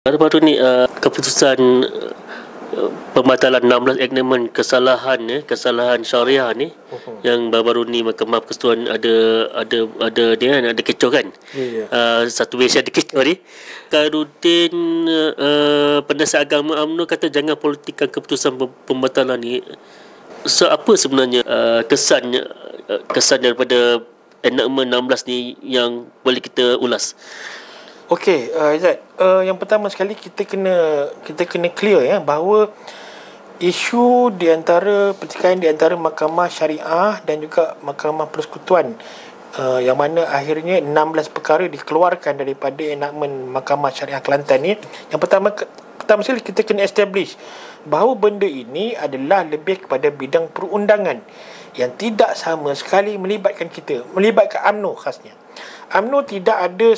Baru-baru ni keputusan pembatalan 16 agreement kesalahan syariah ni yang baru-baru ni Mahkamah Persekutuan ada dia kan, ada kecoh kan. Satu Malaysia ada kecoh ni. Khairuddin Penasihat Agama UMNO kata jangan politikkan keputusan pembatalan ni. So apa sebenarnya kesan daripada enactment 16 ni yang boleh kita ulas? Okey, Izzat, yang pertama sekali kita kena clear ya bahawa isu di antara pertikaian di antara Mahkamah Syariah dan juga Mahkamah Persekutuan yang mana akhirnya 16 perkara dikeluarkan daripada enactment Mahkamah Syariah Kelantan ni. Yang pertama sekali kita kena establish bahawa benda ini adalah lebih kepada bidang perundangan yang tidak sama sekali melibatkan UMNO khasnya. UMNO tidak ada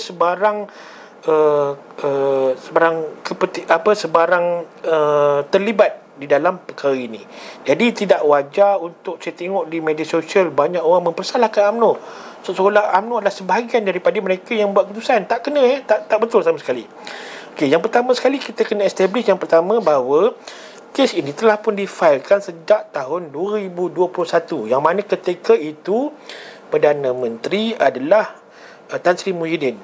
terlibat di dalam perkara ini. Jadi tidak wajar untuk saya tengok di media sosial banyak orang mempersalahkan UMNO seolah UMNO adalah sebahagian daripada mereka yang buat keputusan. Tak kena tak betul sama sekali. Okey, yang pertama sekali kita kena establish yang pertama bahawa kes ini telah pun difailkan sejak tahun 2021 yang mana ketika itu Perdana Menteri adalah Tan Sri Muhyiddin,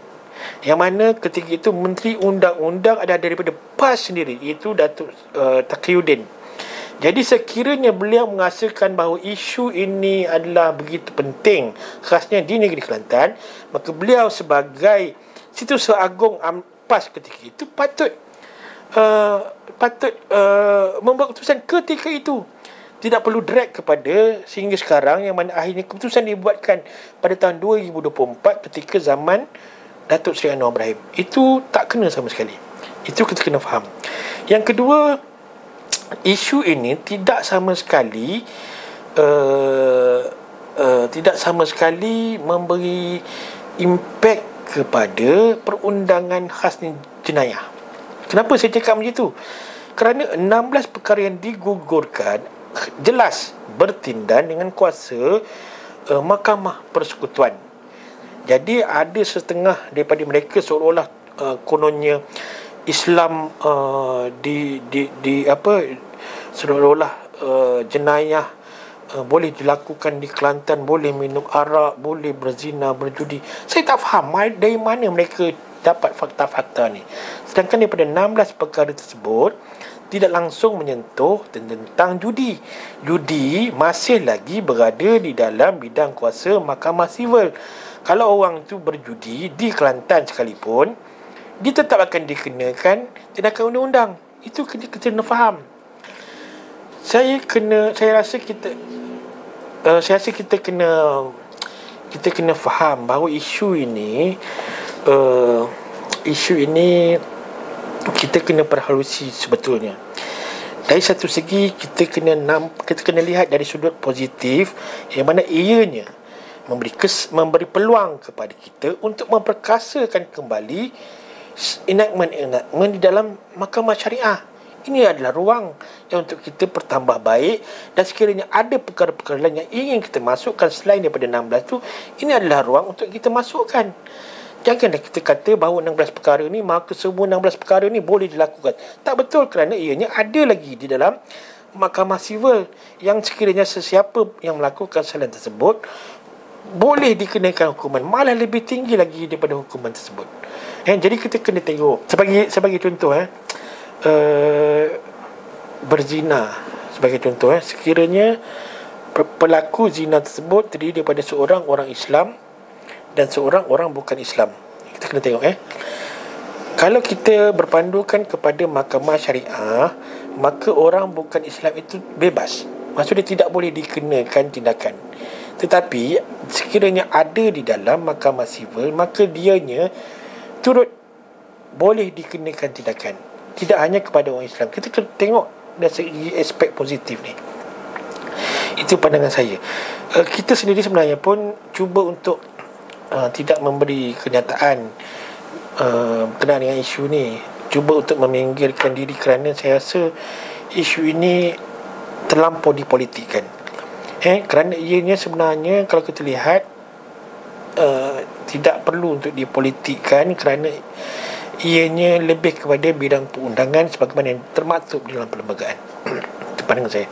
yang mana ketika itu Menteri Undang-Undang ada daripada PAS sendiri, iaitu Datuk Taqiyuddin. Jadi sekiranya beliau mengasakan bahawa isu ini adalah begitu penting khasnya di negeri Kelantan, maka beliau sebagai Setiausaha Agong PAS ketika itu patut membuat keputusan ketika itu. Tidak perlu drag kepada sehingga sekarang yang mana akhirnya keputusan dibuatkan pada tahun 2024 ketika zaman Datuk Seri Anwar Ibrahim. Itu tak kena sama sekali. Itu kita kena faham. Yang kedua, isu ini tidak sama sekali memberi impak kepada perundangan khas jenayah. Kenapa saya cakap macam itu? Kerana 16 perkara yang digugurkan jelas bertindan dengan kuasa Mahkamah Persekutuan. Jadi ada setengah daripada mereka seolah-olah kononnya Islam seolah-olah jenayah boleh dilakukan di Kelantan, boleh minum arak, boleh berzina, berjudi. Saya tak faham dari mana mereka dapat fakta-fakta ni. Sedangkan daripada 16 perkara tersebut tidak langsung menyentuh tentang judi. Judi masih lagi berada di dalam bidang kuasa Mahkamah Sivil. Kalau orang itu berjudi di Kelantan sekalipun, dia tetap akan dikenakan tindakan undang-undang. Itu kita kena faham. Saya rasa kita kena faham bahawa isu ini kita kena perhalusi sebetulnya. Dari satu segi kita kena lihat dari sudut positif yang mana ianya memberi peluang kepada kita untuk memperkasakan kembali enactment di dalam Mahkamah Syariah. Ini adalah ruang yang untuk kita bertambah baik, dan sekiranya ada perkara-perkara lain yang ingin kita masukkan selain daripada 16 tu, ini adalah ruang untuk kita masukkan. Janganlah kita kata bahawa 16 perkara ni maka semua 16 perkara ni boleh dilakukan. Tak betul, kerana ianya ada lagi di dalam Mahkamah Sivil yang sekiranya sesiapa yang melakukan kesalahan tersebut boleh dikenakan hukuman, malah lebih tinggi lagi daripada hukuman tersebut. Jadi kita kena tengok sebagai contoh berzina sebagai contoh sekiranya pelaku zina tersebut terdiri daripada seorang orang Islam dan seorang orang bukan Islam. Kita kena tengok kalau kita berpandukan kepada Mahkamah Syariah, maka orang bukan Islam itu bebas. Maksudnya tidak boleh dikenakan tindakan. Tetapi sekiranya ada di dalam Mahkamah Sivil, maka dianya turut boleh dikenakan tindakan. Tidak hanya kepada orang Islam. Kita kena tengok dari segi aspek positif ni. Itu pandangan saya. Kita sendiri sebenarnya pun cuba untuk tidak memberi kenyataan berkenaan dengan isu ni. Cuba untuk meminggirkan diri kerana saya rasa isu ini terlampau dipolitikkan. Kerana ianya sebenarnya kalau kita lihat tidak perlu untuk dipolitikkan, kerana ianya lebih kepada bidang perundangan sebagaimana yang termaktub dalam perlembagaan. Itu pandangan saya.